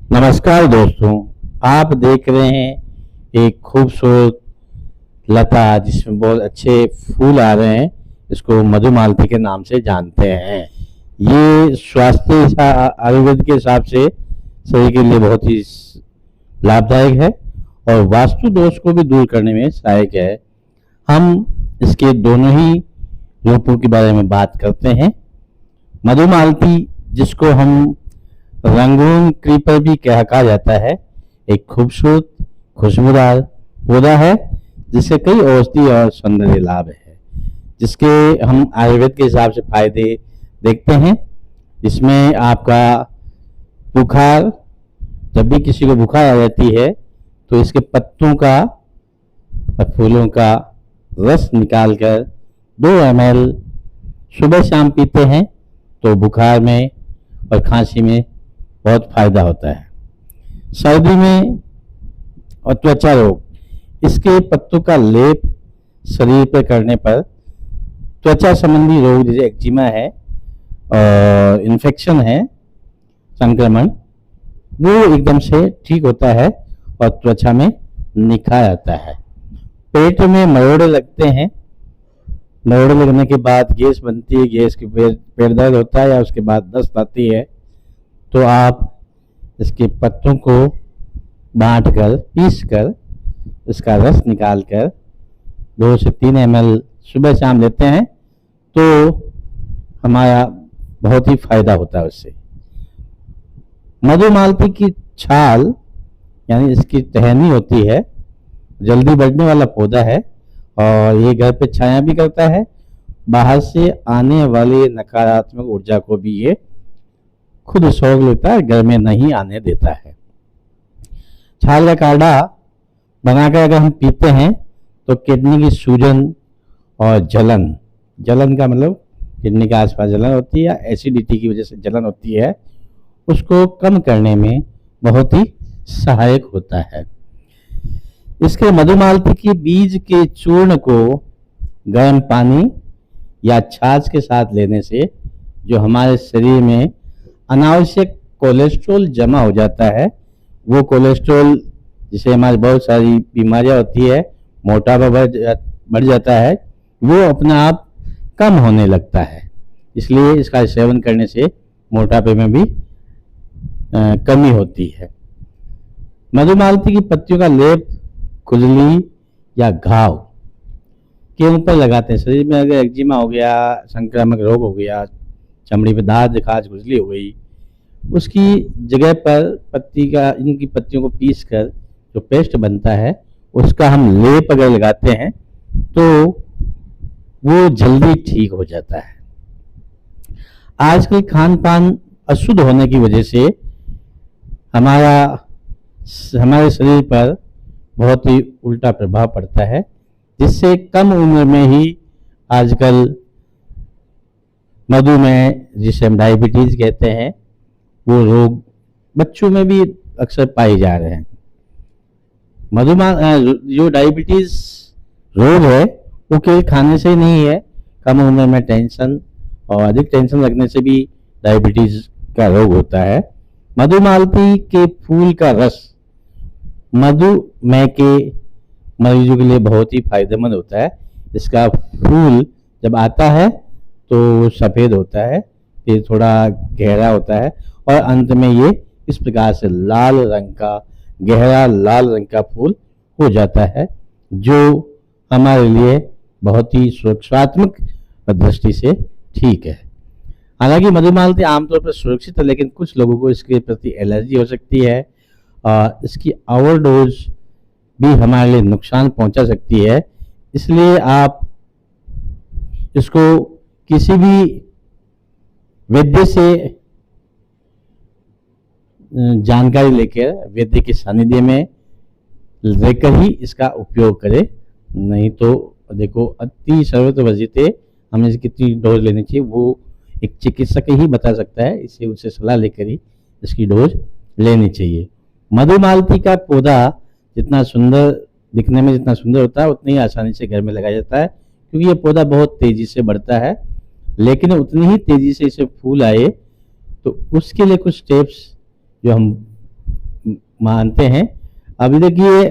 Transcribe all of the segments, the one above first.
नमस्कार दोस्तों, आप देख रहे हैं एक खूबसूरत लता जिसमें बहुत अच्छे फूल आ रहे हैं। इसको मधुमालती के नाम से जानते हैं। ये आयुर्वेद के हिसाब से शरीर के लिए बहुत ही लाभदायक है और वास्तु दोष को भी दूर करने में सहायक है। हम इसके दोनों ही रूपों के बारे में बात करते हैं। मधुमालती, जिसको हम रंगून क्रीपर भी कहा जाता है, एक खूबसूरत खुशबूदार पौधा है जिसके कई औषधि और सौंदर्य लाभ है, जिसके हम आयुर्वेद के हिसाब से फायदे देखते हैं। इसमें आपका बुखार, जब भी किसी को बुखार आ जाती है तो इसके पत्तों का और फूलों का रस निकालकर 2 ml सुबह शाम पीते हैं तो बुखार में और खांसी में बहुत फायदा होता है। सर्दी में और त्वचा रोग, इसके पत्तों का लेप शरीर पर करने पर त्वचा संबंधी रोग जैसे एक्जिमा है और इन्फेक्शन है, संक्रमण, वो एकदम से ठीक होता है और त्वचा में निखार आता है। पेट में मरोड़े लगते हैं, मरोड़े लगने के बाद गैस बनती है, गैस के पेट दर्द होता है या उसके बाद दस्त आती है, तो आप इसके पत्तों को बांटकर पीसकर इसका रस निकालकर 2 से 3 ml सुबह शाम लेते हैं तो हमारा बहुत ही फायदा होता है उससे। मधुमालती की छाल यानी इसकी टहनी होती है, जल्दी बढ़ने वाला पौधा है और ये घर पे छाया भी करता है। बाहर से आने वाली नकारात्मक ऊर्जा को भी ये खुद सोख लेता है, घर में नहीं आने देता है। छाल का काढ़ा बनाकर अगर हम पीते हैं तो किडनी की सूजन और जलन का मतलब किडनी के आसपास जलन होती है या एसिडिटी की वजह से जलन होती है, उसको कम करने में बहुत ही सहायक होता है। इसके मधुमालती के बीज के चूर्ण को गर्म पानी या छाछ के साथ लेने से जो हमारे शरीर में अनावश्यक कोलेस्ट्रॉल जमा हो जाता है, वो कोलेस्ट्रॉल जिसे हमारी बहुत सारी बीमारियां होती है, मोटापा बढ़ जाता है, वो अपना आप कम होने लगता है। इसलिए इसका सेवन करने से मोटापे में भी कमी होती है। मधुमालती की पत्तियों का लेप खुजली या घाव के ऊपर लगाते हैं। शरीर में अगर एक्जिमा हो गया, संक्रामक रोग हो गया, चमड़ी पे दाद खाज खुजली हो गई, उसकी जगह पर इनकी पत्तियों को पीस कर जो पेस्ट बनता है उसका हम लेप अगर लगाते हैं तो वो जल्दी ठीक हो जाता है। आजकल खान पान अशुद्ध होने की वजह से हमारे शरीर पर बहुत ही उल्टा प्रभाव पड़ता है, जिससे कम उम्र में ही आजकल मधुमेह, जिसे हम डायबिटीज कहते हैं, वो रोग बच्चों में भी अक्सर पाए जा रहे हैं। जो डायबिटीज रोग है वो केवल खाने से ही नहीं है, कम उम्र में टेंशन और अधिक टेंशन लगने से भी डायबिटीज का रोग होता है। मधुमालती के फूल का रस मधुमेह के मरीजों के लिए बहुत ही फायदेमंद होता है। इसका फूल जब आता है तो सफ़ेद होता है, फिर थोड़ा गहरा होता है और अंत में ये इस प्रकार से गहरा लाल रंग का फूल हो जाता है, जो हमारे लिए बहुत ही सुरक्षात्मक दृष्टि से ठीक है। हालांकि मधुमालती आमतौर पर सुरक्षित है, लेकिन कुछ लोगों को इसके प्रति एलर्जी हो सकती है और इसकी ओवरडोज भी हमारे लिए नुकसान पहुंचा सकती है। इसलिए आप इसको किसी भी वैद्य से जानकारी लेकर, वैद्य के सानिध्य में लेकर ही इसका उपयोग करें, नहीं तो देखो अति सर्वत्र हमें इसकी कितनी डोज लेनी चाहिए वो एक चिकित्सक ही बता सकता है। इससे उससे सलाह लेकर ही इसकी डोज लेनी चाहिए। मधुमालती का पौधा जितना सुंदर दिखने में जितना सुंदर होता है उतनी ही आसानी से घर में लगाया जाता है, क्योंकि ये पौधा बहुत तेजी से बढ़ता है, लेकिन उतनी ही तेजी से इसे फूल आए तो उसके लिए कुछ स्टेप्स जो हम मानते हैं। अभी देखिए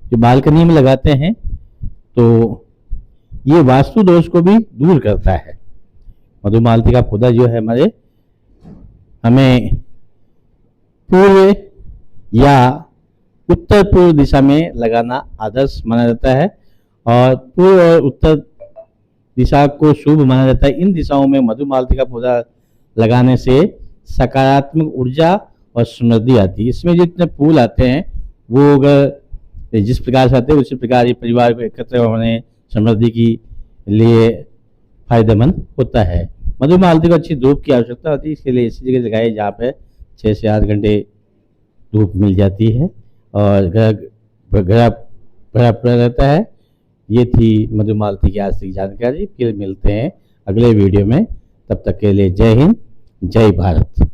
जो बालकनी में लगाते हैं तो ये वास्तु दोष को भी दूर करता है। मधुमालती का पौधा जो है हमारे हमें पूर्व या उत्तर पूर्व दिशा में लगाना आदर्श माना जाता है और पूर्व और उत्तर दिशा को शुभ माना जाता है। इन दिशाओं में मधुमालती का पौधा लगाने से सकारात्मक ऊर्जा और समृद्धि आती है। इसमें जितने फूल आते हैं वो अगर जिस प्रकार से आते हैं उसी प्रकार ये परिवार को एकत्र होने समृद्धि की लिए फायदेमंद होता है। मधुमालती को अच्छी धूप की आवश्यकता होती है, इसके लिए ऐसी जगह लगाए जहाँ पे 6 से 8 घंटे धूप मिल जाती है और घर भरा रहता है। ये थी मधुमालती की आज की जानकारी। फिर मिलते हैं अगले वीडियो में, तब तक के लिए जय हिंद, जय भारत।